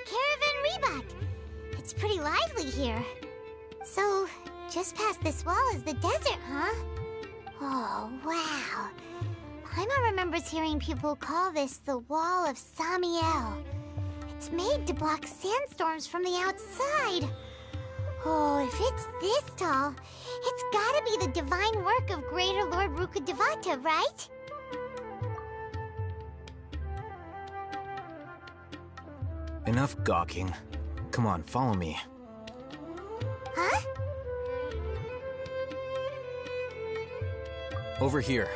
caravan Rebot. It's pretty lively here. So, just past this wall is the desert, huh? Oh, wow. Paimon remembers hearing people call this the Wall of Samiel. It's made to block sandstorms from the outside. Oh, if it's this tall, it's gotta be the divine work of Greater Lord Rukkhadevata, right? Enough gawking. Come on, follow me. Huh? Over here.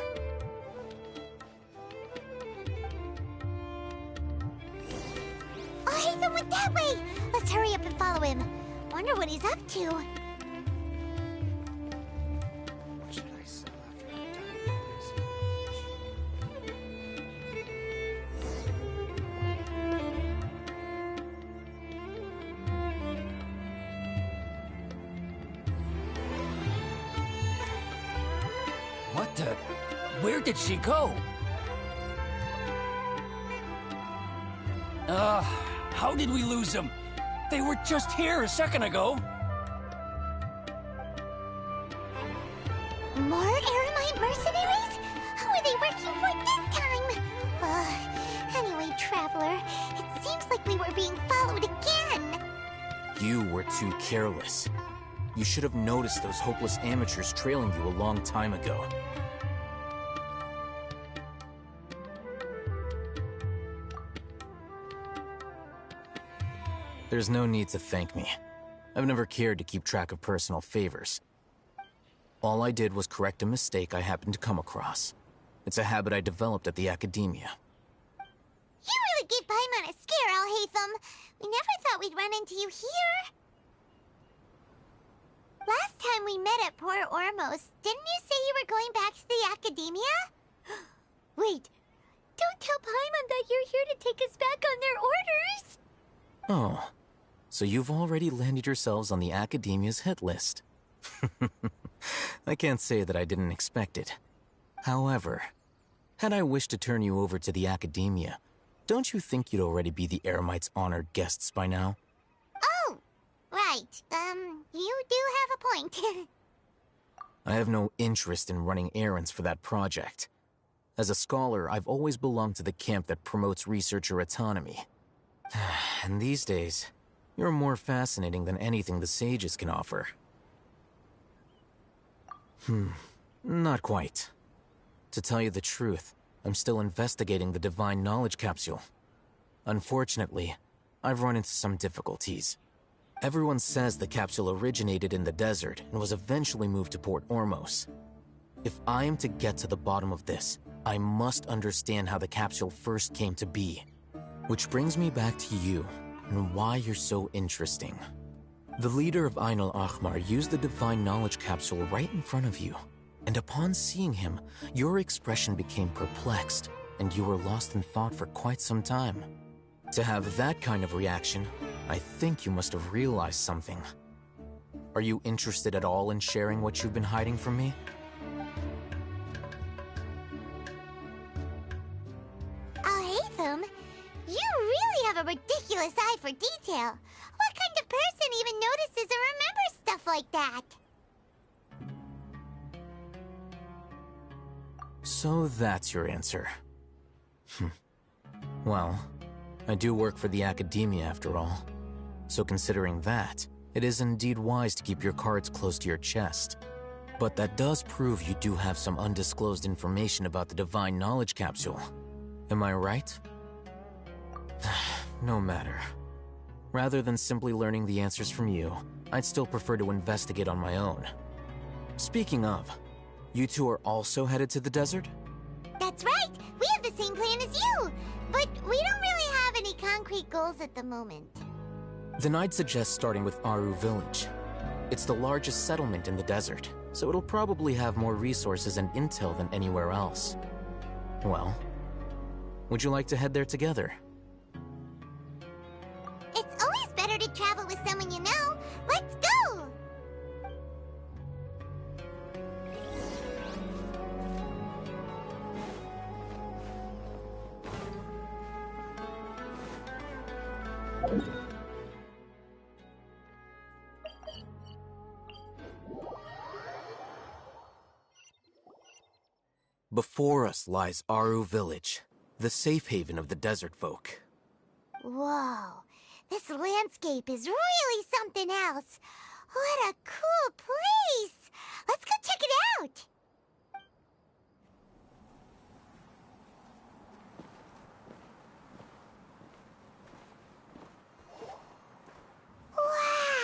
Oh, Hatham went that way! Let's hurry up and follow him. Wonder what he's up to. What should I sell after I'm done with this? What the? Where did she go? How did we lose them? They were just here a second ago. More Eremite mercenaries? Who are they working for this time? Anyway, Traveler, it seems like we were being followed again. You were too careless. You should have noticed those hopeless amateurs trailing you a long time ago. There's no need to thank me. I've never cared to keep track of personal favors. All I did was correct a mistake I happened to come across. It's a habit I developed at the academia. You really gave Paimon a scare, Al-Hatham. We never thought we'd run into you here. Last time we met at Port Ormos, didn't you say you were going back to the academia? Wait, don't tell Paimon that you're here to take us back on their orders! Oh, so you've already landed yourselves on the academia's hit list. I can't say that I didn't expect it. However, had I wished to turn you over to the academia, don't you think you'd already be the Eremites' honored guests by now? Oh, right. You do have a point. I have no interest in running errands for that project. As a scholar, I've always belonged to the camp that promotes researcher autonomy. And these days, you're more fascinating than anything the sages can offer. Not quite. To tell you the truth, I'm still investigating the Divine Knowledge Capsule. Unfortunately, I've run into some difficulties. Everyone says the capsule originated in the desert and was eventually moved to Port Ormos. If I am to get to the bottom of this, I must understand how the capsule first came to be. Which brings me back to you, and why you're so interesting. The leader of Ain al-Ahmar used the Divine Knowledge Capsule right in front of you, and upon seeing him, your expression became perplexed, and you were lost in thought for quite some time. To have that kind of reaction, I think you must have realized something. Are you interested at all in sharing what you've been hiding from me? Al-Hatham, you really have a ridiculous eye for detail. What kind of person even notices or remembers stuff like that? So that's your answer. Well, I do work for the academia after all. So considering that, it is indeed wise to keep your cards close to your chest. But that does prove you do have some undisclosed information about the Divine Knowledge Capsule. Am I right? No matter. Rather than simply learning the answers from you, I'd still prefer to investigate on my own. Speaking of, you two are also headed to the desert? That's right! We have the same plan as you! But we don't really have any concrete goals at the moment. Then I'd suggest starting with Aru Village. It's the largest settlement in the desert, so it'll probably have more resources and intel than anywhere else. Well, would you like to head there together? It's always better to travel with someone you know. Let's go! Before us lies Aru Village, the safe haven of the desert folk. Whoa, this landscape is really something else. What a cool place! Let's go check it out! Wow!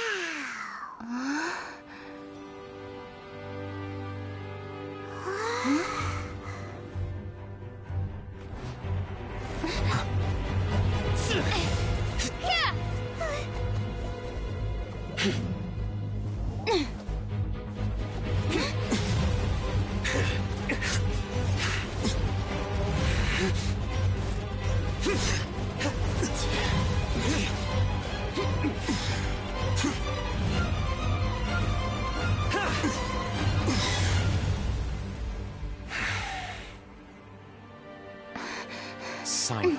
Sino.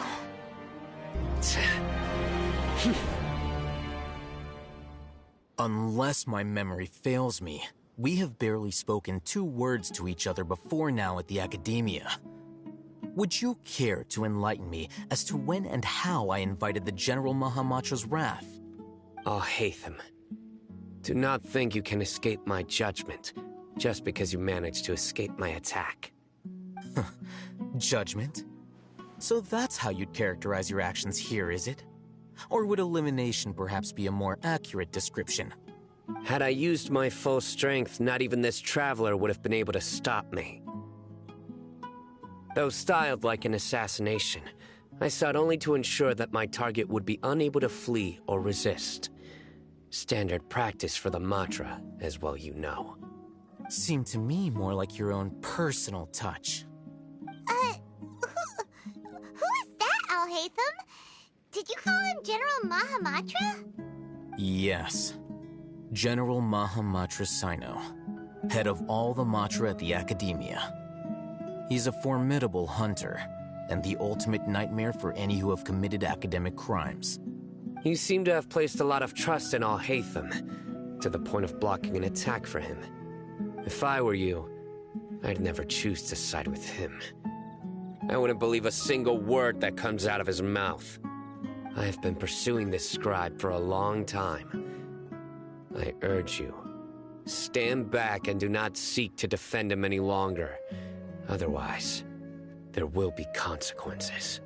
Unless my memory fails me, we have barely spoken 2 words to each other before now at the Academia. Would you care to enlighten me as to when and how I invited the General Mahamatra's wrath? Alhaitham, do not think you can escape my judgment just because you managed to escape my attack. Judgment? So that's how you'd characterize your actions here, is it? Or would elimination perhaps be a more accurate description? Had I used my full strength, not even this traveler would have been able to stop me. Though styled like an assassination, I sought only to ensure that my target would be unable to flee or resist. Standard practice for the Matra, as well you know. Seemed to me more like your own personal touch. Who is that, Alhaitham? Did you call him General Mahamatra? Yes. General Mahamatra Sino, head of all the Matra at the Academia. He's a formidable hunter, and the ultimate nightmare for any who have committed academic crimes. You seem to have placed a lot of trust in Alhaitham, to the point of blocking an attack for him. If I were you, I'd never choose to side with him. I wouldn't believe a single word that comes out of his mouth. I have been pursuing this scribe for a long time. I urge you, stand back and do not seek to defend him any longer. Otherwise, there will be consequences.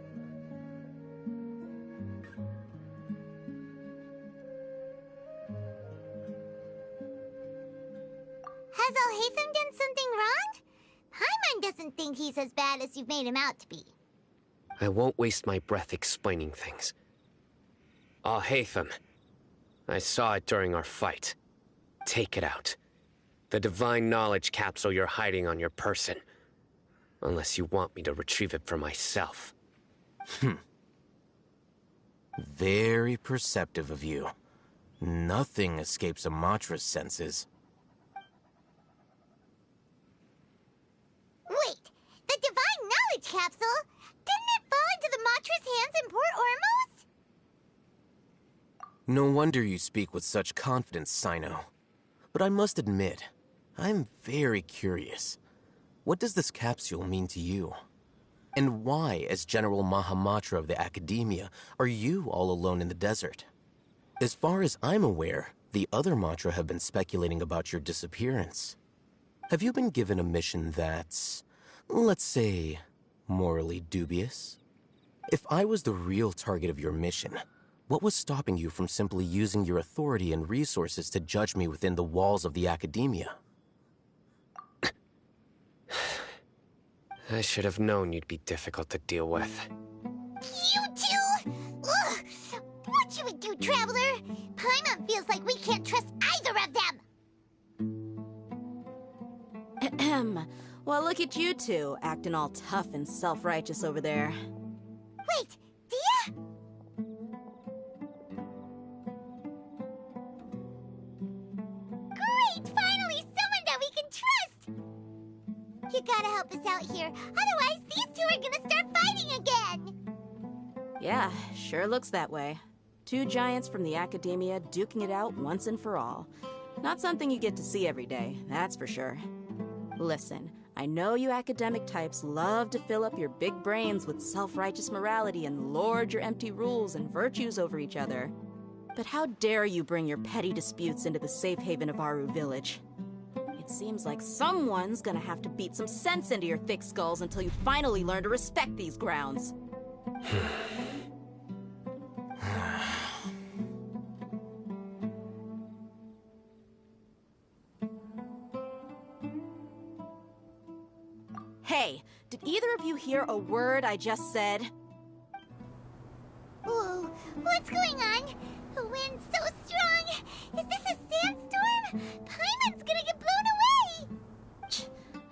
Has Alhaitham done something wrong? Paimon doesn't think he's as bad as you've made him out to be. I won't waste my breath explaining things. Alhaitham, I saw it during our fight. Take it out. The divine knowledge capsule you're hiding on your person. Unless you want me to retrieve it for myself. Very perceptive of you. Nothing escapes a Matra's senses. Wait, the divine knowledge capsule? Didn't it fall into the Matra's hands in Port Ormos? No wonder you speak with such confidence, Sino. But I must admit, I'm very curious. What does this capsule mean to you? And why, as General Mahamatra of the Academia, are you all alone in the desert? As far as I'm aware, the other Matra have been speculating about your disappearance. Have you been given a mission that's, let's say, morally dubious? If I was the real target of your mission, what was stopping you from simply using your authority and resources to judge me within the walls of the Academia? I should have known you'd be difficult to deal with. You two? Ugh! What should we do, Traveler? Paimon feels like we can't trust either of them! Ahem. Well, look at you two, acting all tough and self-righteous over there. Wait, Dia? Great! Finally, someone that we can trust! You gotta help us out here, otherwise these two are gonna start fighting again! Yeah, sure looks that way. 2 giants from the Academia duking it out once and for all. Not something you get to see every day, that's for sure. Listen, I know you academic types love to fill up your big brains with self-righteous morality and lord your empty rules and virtues over each other. But how dare you bring your petty disputes into the safe haven of Aru Village? It seems like someone's gonna have to beat some sense into your thick skulls until you finally learn to respect these grounds. Hey, did either of you hear a word I just said? Whoa, what's going on? The wind's so strong! Is this a sandstorm? Paimon's gonna get blown away!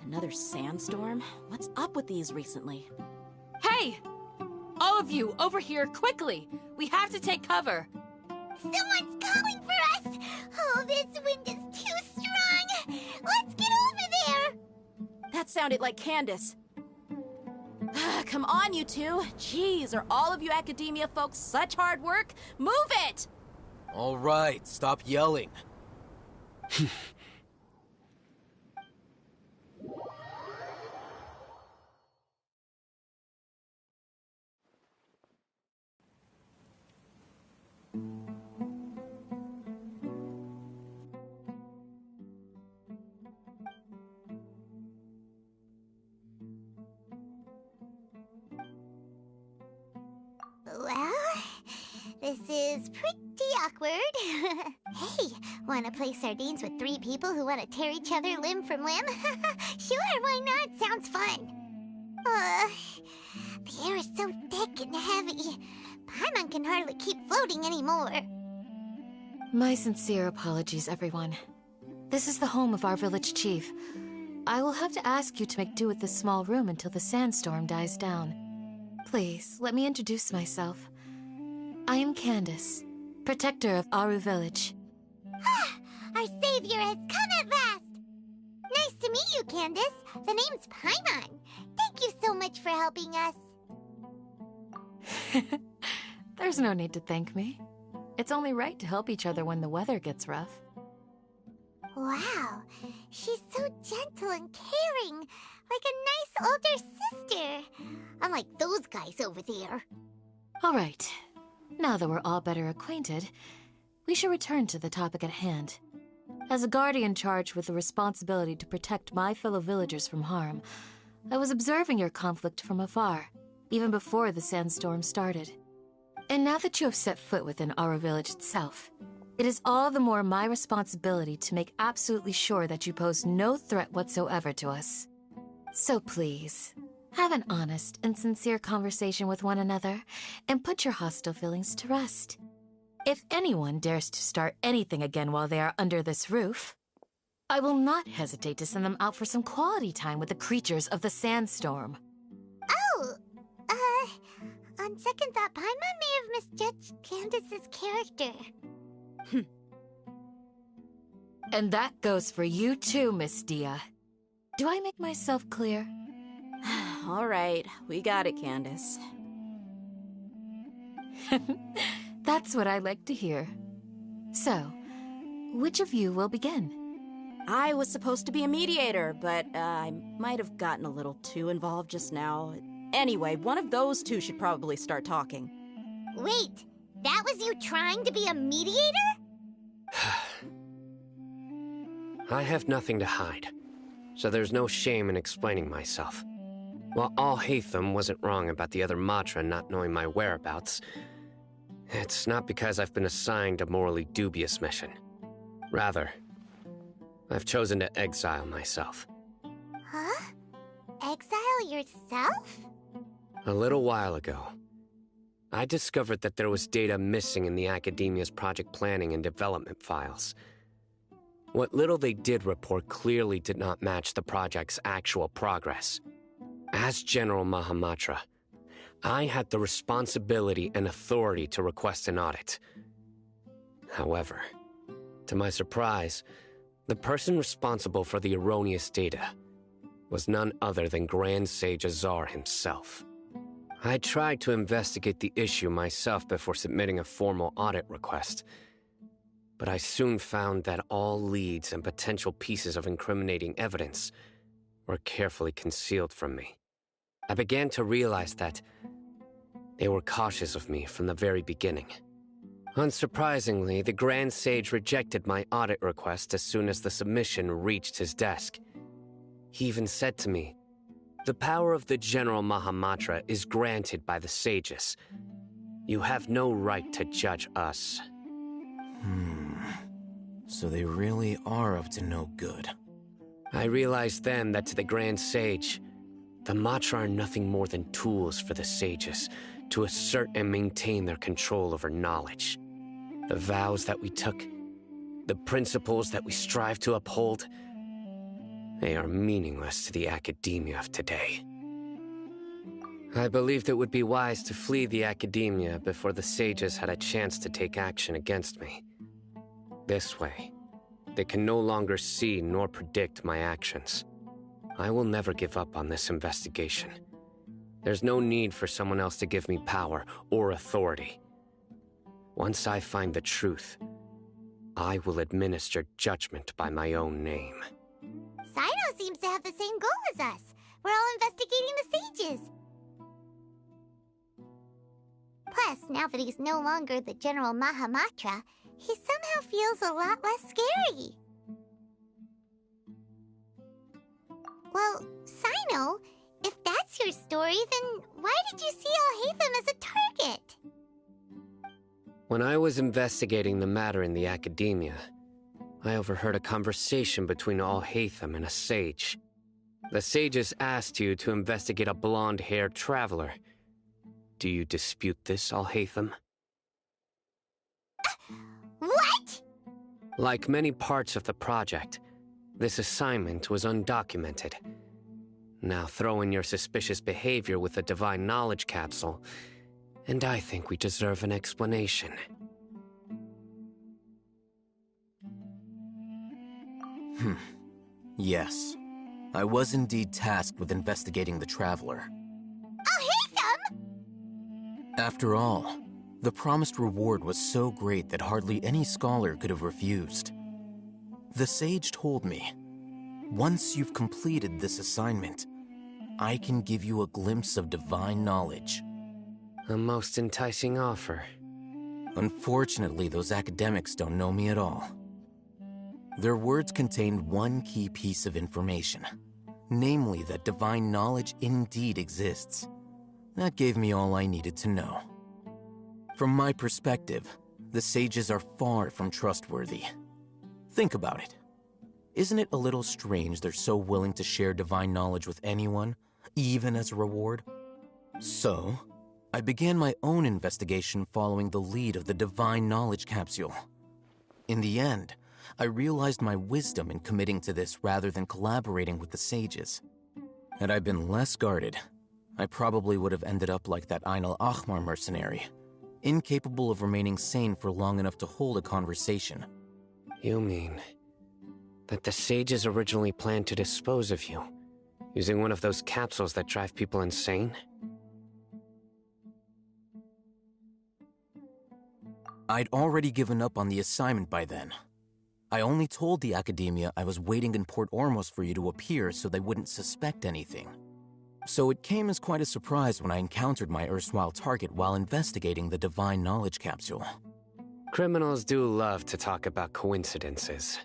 Another sandstorm? What's up with these recently? Hey! All of you, over here, quickly! We have to take cover! Someone's calling for us! Oh, this wind is too strong! Let's get over there! That sounded like Candace. Come on, you two. Jeez, are all of you academia folks such hard work? Move it! All right, stop yelling. Well, this is pretty awkward. Hey, wanna play sardines with 3 people who wanna tear each other limb from limb? Sure, why not? Sounds fun. The air is so thick and heavy. Paimon can hardly keep floating anymore. My sincere apologies, everyone. This is the home of our village chief. I will have to ask you to make do with this small room until the sandstorm dies down. Please, let me introduce myself. I am Candace, protector of Aru Village. Our savior has come at last! Nice to meet you, Candace. The name's Paimon. Thank you so much for helping us. There's no need to thank me. It's only right to help each other when the weather gets rough. Wow, she's so gentle and caring, like a nice older sister. Unlike those guys over there. All right. Now that we're all better acquainted, we should return to the topic at hand. As a guardian charged with the responsibility to protect my fellow villagers from harm, I was observing your conflict from afar, even before the sandstorm started. And now that you have set foot within our village itself, it is all the more my responsibility to make absolutely sure that you pose no threat whatsoever to us. So please, have an honest and sincere conversation with one another, and put your hostile feelings to rest. If anyone dares to start anything again while they are under this roof, I will not hesitate to send them out for some quality time with the creatures of the sandstorm. Oh, on second thought, Paimon may have misjudged Candace's character. And that goes for you too, Miss Dia. Do I make myself clear? All right, we got it, Candace. That's what I like to hear. So, which of you will begin? I was supposed to be a mediator, but I might have gotten a little too involved just now. Anyway, one of those two should probably start talking. Wait, that was you trying to be a mediator? I have nothing to hide, so there's no shame in explaining myself. While Alhaitham wasn't wrong about the other Matra not knowing my whereabouts, it's not because I've been assigned a morally dubious mission. Rather, I've chosen to exile myself. Huh? Exile yourself? A little while ago, I discovered that there was data missing in the Academia's project planning and development files. What little they did report clearly did not match the project's actual progress. As General Mahamatra, I had the responsibility and authority to request an audit. However, to my surprise, the person responsible for the erroneous data was none other than Grand Sage Azar himself. I tried to investigate the issue myself before submitting a formal audit request, but I soon found that all leads and potential pieces of incriminating evidence were carefully concealed from me. I began to realize that they were cautious of me from the very beginning. Unsurprisingly, the Grand Sage rejected my audit request as soon as the submission reached his desk. He even said to me, "The power of the General Mahamatra is granted by the sages. You have no right to judge us." So they really are up to no good. I realized then that to the Grand Sage, the Matra are nothing more than tools for the sages to assert and maintain their control over knowledge. The vows that we took, the principles that we strive to uphold, they are meaningless to the academia of today. I believed it would be wise to flee the academia before the sages had a chance to take action against me. This way, they can no longer see nor predict my actions. I will never give up on this investigation. There's no need for someone else to give me power or authority. Once I find the truth, I will administer judgment by my own name. Sino seems to have the same goal as us. We're all investigating the sages. Plus, now that he's no longer the General Mahamatra, he somehow feels a lot less scary. Well, Sino, if that's your story, then why did you see Alhaitham as a target? When I was investigating the matter in the academia, I overheard a conversation between Alhaitham and a sage. The sages asked you to investigate a blonde-haired traveler. Do you dispute this, Alhaitham? What? Like many parts of the project, this assignment was undocumented. Now throw in your suspicious behavior with the Divine Knowledge Capsule, and I think we deserve an explanation. Yes. I was indeed tasked with investigating the Traveler. Alhaitham! After all, the promised reward was so great that hardly any scholar could have refused. The sage told me, once you've completed this assignment, I can give you a glimpse of divine knowledge. A most enticing offer. Unfortunately, those academics don't know me at all. Their words contained one key piece of information, namely that divine knowledge indeed exists. That gave me all I needed to know. From my perspective, the sages are far from trustworthy. Think about it. Isn't it a little strange they're so willing to share divine knowledge with anyone, even as a reward? So, I began my own investigation following the lead of the Divine Knowledge Capsule. In the end, I realized my wisdom in committing to this rather than collaborating with the sages. Had I been less guarded, I probably would have ended up like that Ain al-Ahmar mercenary, incapable of remaining sane for long enough to hold a conversation. You mean that the sages originally planned to dispose of you, using one of those capsules that drive people insane? I'd already given up on the assignment by then. I only told the academia I was waiting in Port Ormos for you to appear so they wouldn't suspect anything. So it came as quite a surprise when I encountered my erstwhile target while investigating the Divine Knowledge Capsule. Criminals do love to talk about coincidences.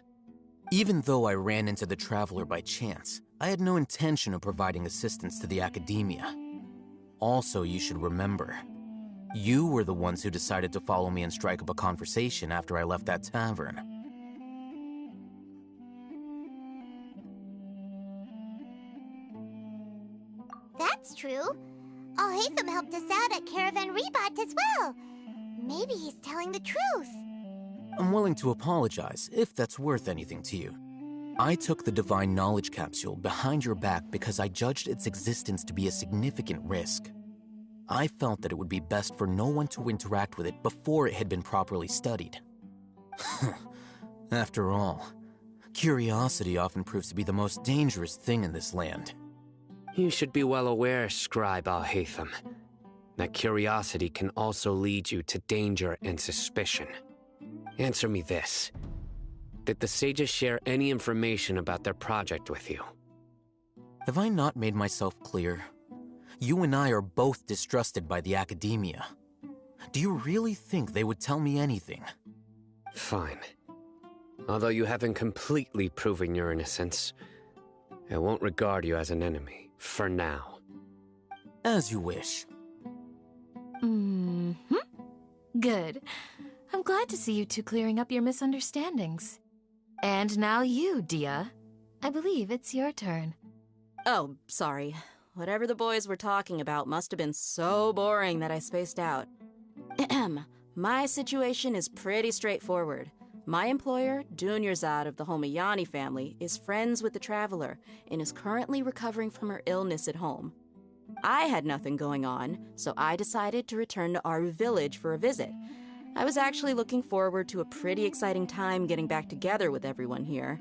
Even though I ran into the Traveler by chance, I had no intention of providing assistance to the academia. Also, you should remember, you were the ones who decided to follow me and strike up a conversation after I left that tavern. That's true. Alhaitham helped us out at Caravan Rebat as well. Maybe he's telling the truth. I'm willing to apologize, if that's worth anything to you. I took the Divine Knowledge Capsule behind your back because I judged its existence to be a significant risk. I felt that it would be best for no one to interact with it before it had been properly studied. After all, curiosity often proves to be the most dangerous thing in this land. You should be well aware, Scribe Alhaitham, that curiosity can also lead you to danger and suspicion. Answer me this. Did the sages share any information about their project with you? Have I not made myself clear? You and I are both distrusted by the academia. Do you really think they would tell me anything? Fine. Although you haven't completely proven your innocence, I won't regard you as an enemy, for now. As you wish. Good. I'm glad to see you two clearing up your misunderstandings. And now you, Dia. I believe it's your turn. Oh, sorry. Whatever the boys were talking about must have been so boring that I spaced out. My situation is pretty straightforward. My employer, Dunyarzad of the Homayani family, is friends with the Traveler and is currently recovering from her illness at home. I had nothing going on, so I decided to return to Aru village for a visit. I was actually looking forward to a pretty exciting time getting back together with everyone here.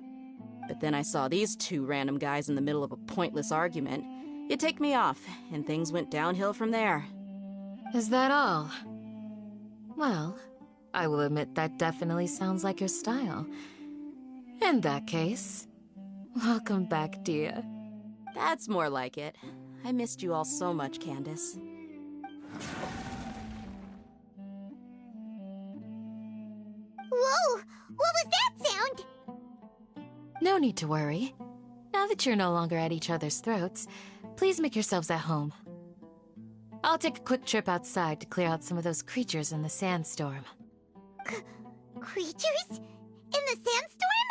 But then I saw these two random guys in the middle of a pointless argument. It ticked me off, and things went downhill from there. Is that all? Well, I will admit that definitely sounds like your style. In that case, welcome back, Dia. That's more like it. I missed you all so much, Candace. Whoa! What was that sound? No need to worry. Now that you're no longer at each other's throats, please make yourselves at home. I'll take a quick trip outside to clear out some of those creatures in the sandstorm. Creatures? In the sandstorm?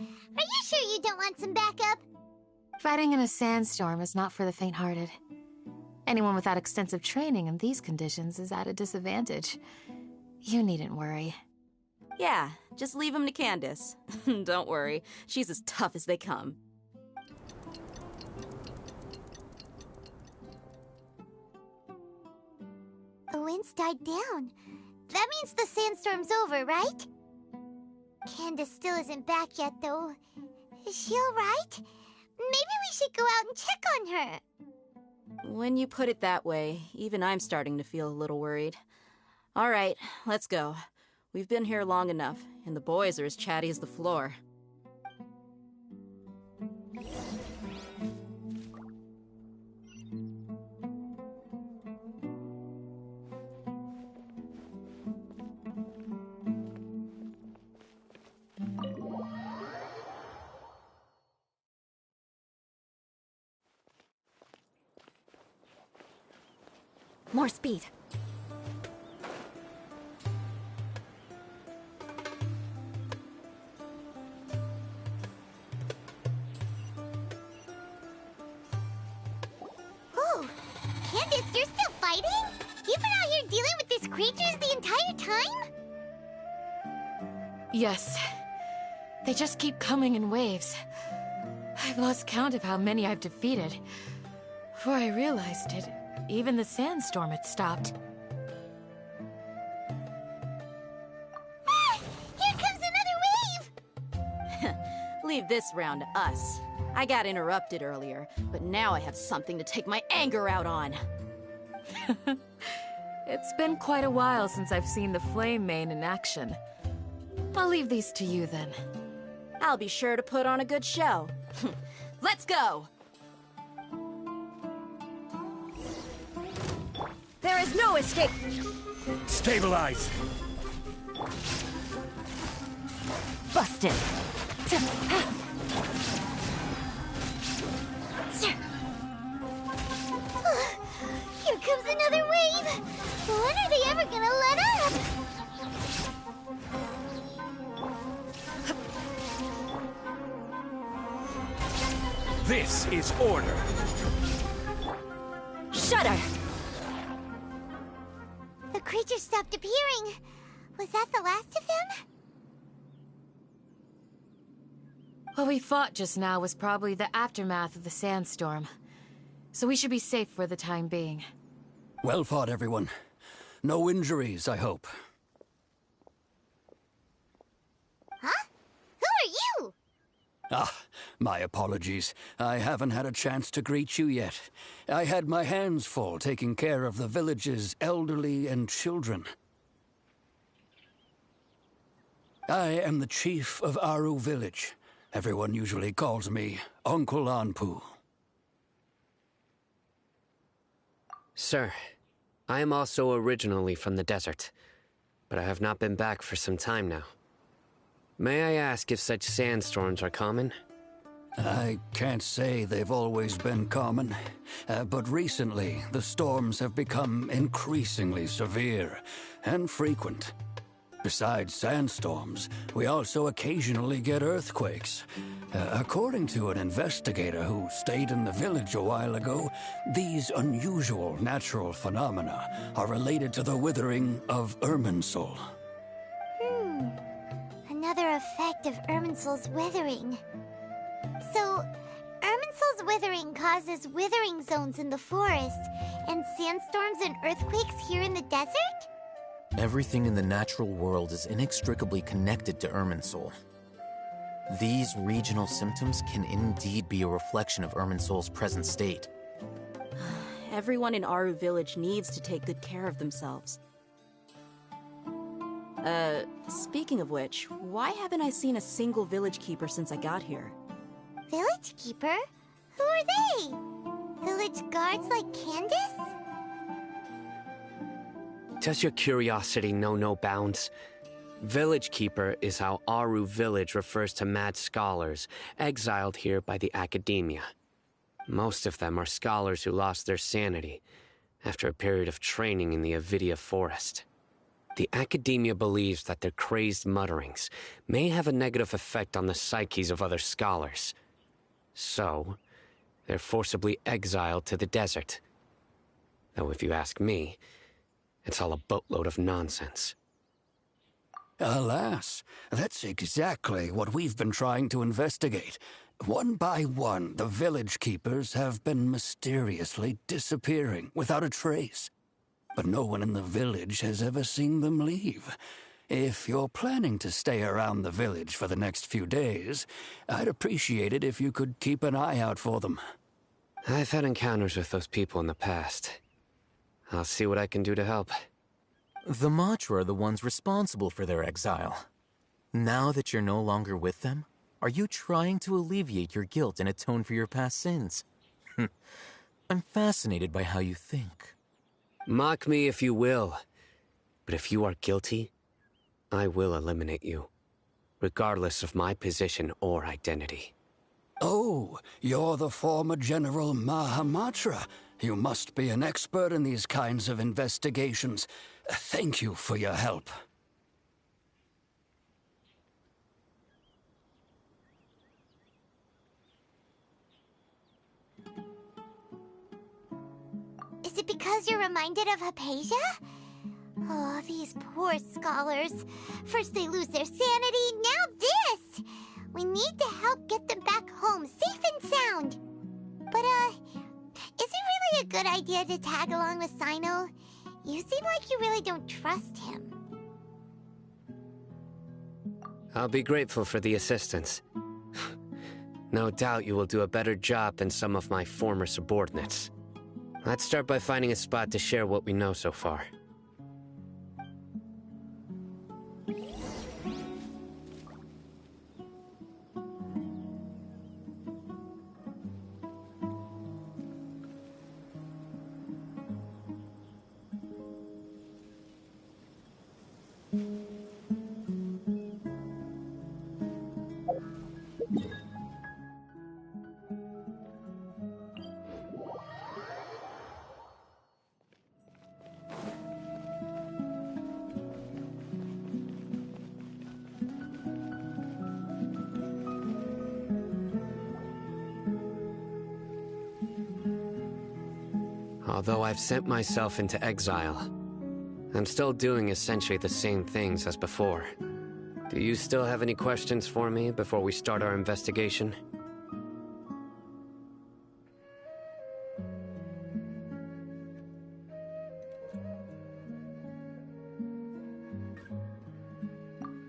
Are you sure you don't want some backup? Fighting in a sandstorm is not for the faint-hearted. Anyone without extensive training in these conditions is at a disadvantage. You needn't worry. Yeah, just leave him to Candace. Don't worry, she's as tough as they come. The winds died down. That means the sandstorm's over, right? Candace still isn't back yet, though. Is she alright? Maybe we should go out and check on her. When you put it that way, even I'm starting to feel a little worried. All right, let's go. We've been here long enough, and the boys are as chatty as the floor. More speed. Oh, Candace, you're still fighting? You've been out here dealing with these creatures the entire time? Yes. They just keep coming in waves. I've lost count of how many I've defeated. Before I realized it, even the sandstorm had stopped. Ah! Here comes another wave! Leave this round to us. I got interrupted earlier, but now I have something to take my anger out on. It's been quite a while since I've seen the Flame Mane in action. I'll leave these to you then. I'll be sure to put on a good show. Let's go! There is no escape! Stabilize! Busted! Here comes another wave! When are they ever gonna let up? This is order! Shudder! The creatures stopped appearing. Was that the last of them? What we fought just now was probably the aftermath of the sandstorm. So we should be safe for the time being. Well fought, everyone. No injuries, I hope. Huh? Who are you? Ah, my apologies. I haven't had a chance to greet you yet. I had my hands full taking care of the village's elderly and children. I am the chief of Aru village. Everyone usually calls me Uncle Anpu. Sir, I am also originally from the desert, but I have not been back for some time now. May I ask if such sandstorms are common? I can't say they've always been common, but recently the storms have become increasingly severe and frequent. Besides sandstorms, we also occasionally get earthquakes. According to an investigator who stayed in the village a while ago, these unusual natural phenomena are related to the withering of Irminsul. Another effect of Irminsul's withering. So, Irminsul's withering causes withering zones in the forest, and sandstorms and earthquakes here in the desert? Everything in the natural world is inextricably connected to Irminsul. These regional symptoms can indeed be a reflection of Irminsul's present state. Everyone in Aru Village needs to take good care of themselves. Speaking of which, why haven't I seen a single village keeper since I got here? Village keeper? Who are they? Village guards like Candace? Does your curiosity know no bounds? Village Keeper is how Aru Village refers to mad scholars exiled here by the academia. Most of them are scholars who lost their sanity after a period of training in the Avidia forest. The academia believes that their crazed mutterings may have a negative effect on the psyches of other scholars. So, they're forcibly exiled to the desert. Though if you ask me, it's all a boatload of nonsense. Alas, that's exactly what we've been trying to investigate. One by one, the village keepers have been mysteriously disappearing without a trace. But no one in the village has ever seen them leave. If you're planning to stay around the village for the next few days, I'd appreciate it if you could keep an eye out for them. I've had encounters with those people in the past. I'll see what I can do to help. The Matra are the ones responsible for their exile. Now that you're no longer with them, are you trying to alleviate your guilt and atone for your past sins? I'm fascinated by how you think. Mock me if you will, but if you are guilty, I will eliminate you, regardless of my position or identity. Oh, you're the former General Mahamatra. You must be an expert in these kinds of investigations. Thank you for your help. Is it because you're reminded of Hypatia? Oh, these poor scholars. First they lose their sanity, now this! We need to help get them back home, safe and sound. But, is it really a good idea to tag along with Sino? You seem like you really don't trust him. I'll be grateful for the assistance. No doubt you will do a better job than some of my former subordinates. Let's start by finding a spot to share what we know so far. Although I've sent myself into exile, I'm still doing essentially the same things as before. Do you still have any questions for me before we start our investigation?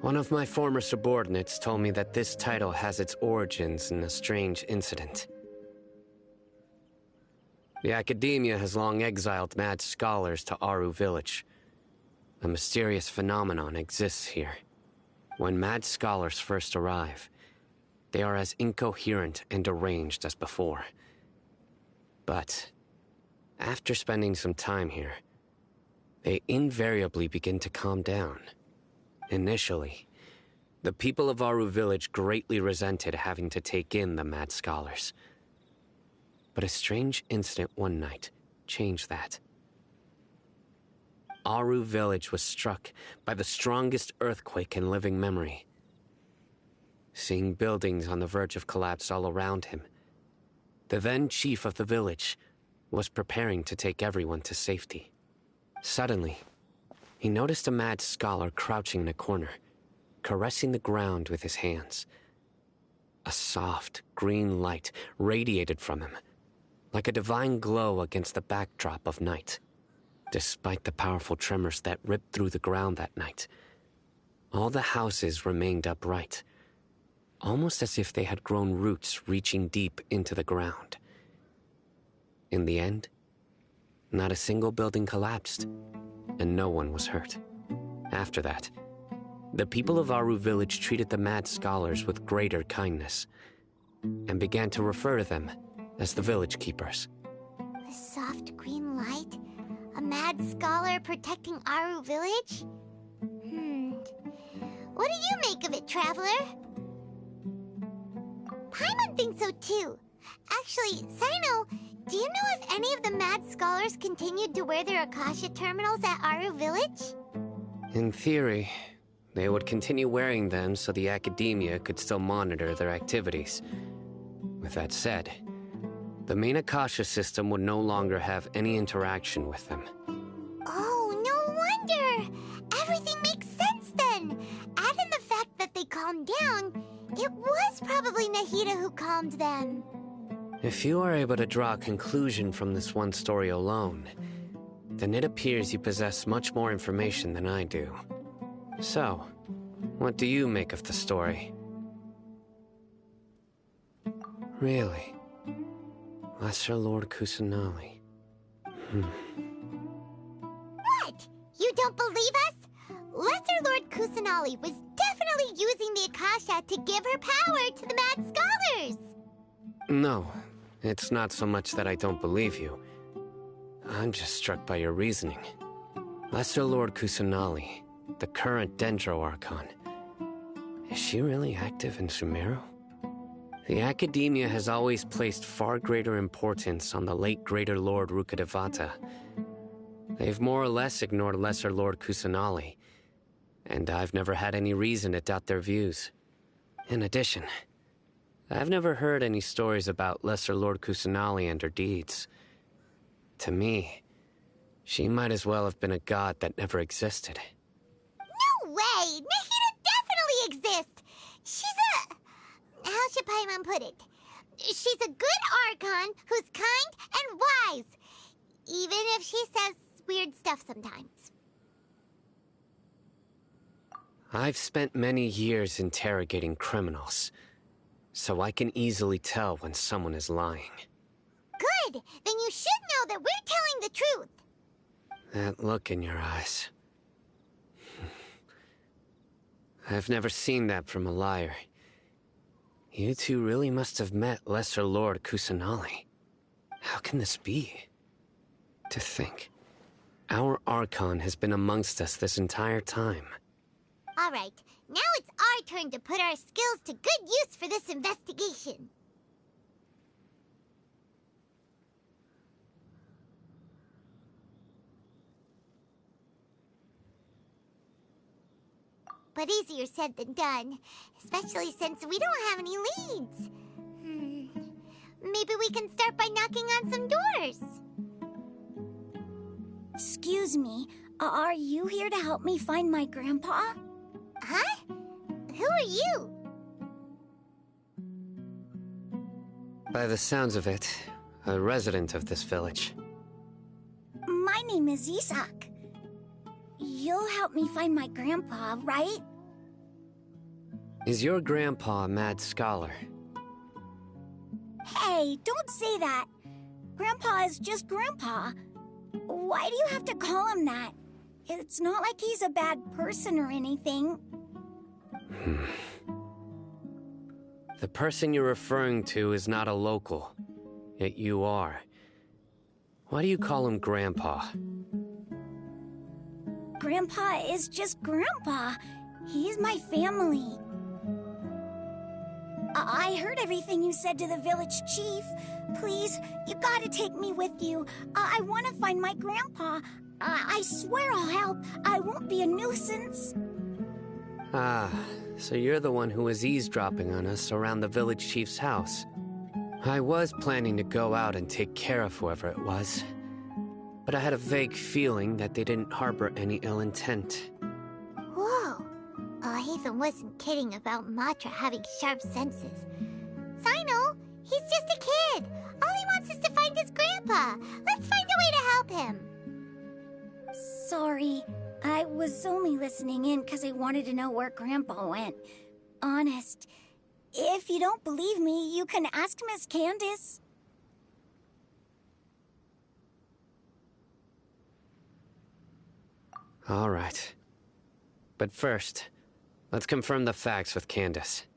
One of my former subordinates told me that this title has its origins in a strange incident. The academia has long exiled mad scholars to Aru Village. A mysterious phenomenon exists here. When mad scholars first arrive, they are as incoherent and deranged as before. But after spending some time here, they invariably begin to calm down. Initially, the people of Aru village greatly resented having to take in the mad scholars. But a strange incident one night changed that. Aru village was struck by the strongest earthquake in living memory. Seeing buildings on the verge of collapse all around him, the then chief of the village was preparing to take everyone to safety. Suddenly, he noticed a mad scholar crouching in a corner, caressing the ground with his hands. A soft, green light radiated from him, like a divine glow against the backdrop of night. Despite the powerful tremors that ripped through the ground that night, all the houses remained upright, almost as if they had grown roots reaching deep into the ground. In the end, not a single building collapsed, and no one was hurt. After that, the people of Aru village treated the mad scholars with greater kindness, and began to refer to them as the village keepers. A soft green light? A mad scholar protecting Aru village? What do you make of it, Traveler? Paimon thinks so too. Actually, Sino, do you know if any of the mad scholars continued to wear their Akasha terminals at Aru village? In theory, they would continue wearing them so the academia could still monitor their activities. With that said, the main Akasha system would no longer have any interaction with them. Oh, no wonder! Everything makes sense then! Add in the fact that they calmed down, it was probably Nahida who calmed them. If you are able to draw a conclusion from this one story alone, then it appears you possess much more information than I do. So, what do you make of the story? Really? Lesser Lord Kusanali. What? You don't believe us? Lesser Lord Kusanali was definitely using the Akasha to give her power to the mad scholars! No, it's not so much that I don't believe you. I'm just struck by your reasoning. Lesser Lord Kusanali, the current Dendro Archon. Is she really active in Sumeru? The Academia has always placed far greater importance on the late Greater Lord Rukkhadevata. They've more or less ignored Lesser Lord Kusanali, and I've never had any reason to doubt their views. In addition, I've never heard any stories about Lesser Lord Kusanali and her deeds. To me, she might as well have been a god that never existed. No way! Nahida definitely exists! She's a... how should Paimon put it? She's a good Archon who's kind and wise, even if she says weird stuff sometimes. I've spent many years interrogating criminals, so I can easily tell when someone is lying. Good! Then you should know that we're telling the truth! That look in your eyes. I've never seen that from a liar. You two really must have met Lesser Lord Kusanali. How can this be? To think, our Archon has been amongst us this entire time. Alright, now it's our turn to put our skills to good use for this investigation. But easier said than done, especially since we don't have any leads. Maybe we can start by knocking on some doors. Excuse me, are you here to help me find my grandpa? Huh? Who are you? By the sounds of it, a resident of this village. My name is Isak. You'll help me find my grandpa, right? Is your grandpa a mad scholar? Hey, don't say that. Grandpa is just Grandpa. Why do you have to call him that? It's not like he's a bad person or anything. The person you're referring to is not a local, yet you are. Why do you call him Grandpa? Grandpa is just Grandpa. He's my family. I heard everything you said to the village chief. Please, you gotta take me with you. I want to find my grandpa. I swear I'll help. I won't be a nuisance. Ah, so you're the one who was eavesdropping on us around the village chief's house. I was planning to go out and take care of whoever it was, but I had a vague feeling that they didn't harbor any ill intent. Whoa. Oh, Ethan wasn't kidding about Matra having sharp senses. Sino, he's just a kid. All he wants is to find his grandpa. Let's find a way to help him. Sorry. I was only listening in because I wanted to know where Grandpa went. Honest. If you don't believe me, you can ask Miss Candace. All right. But first, let's confirm the facts with Candace.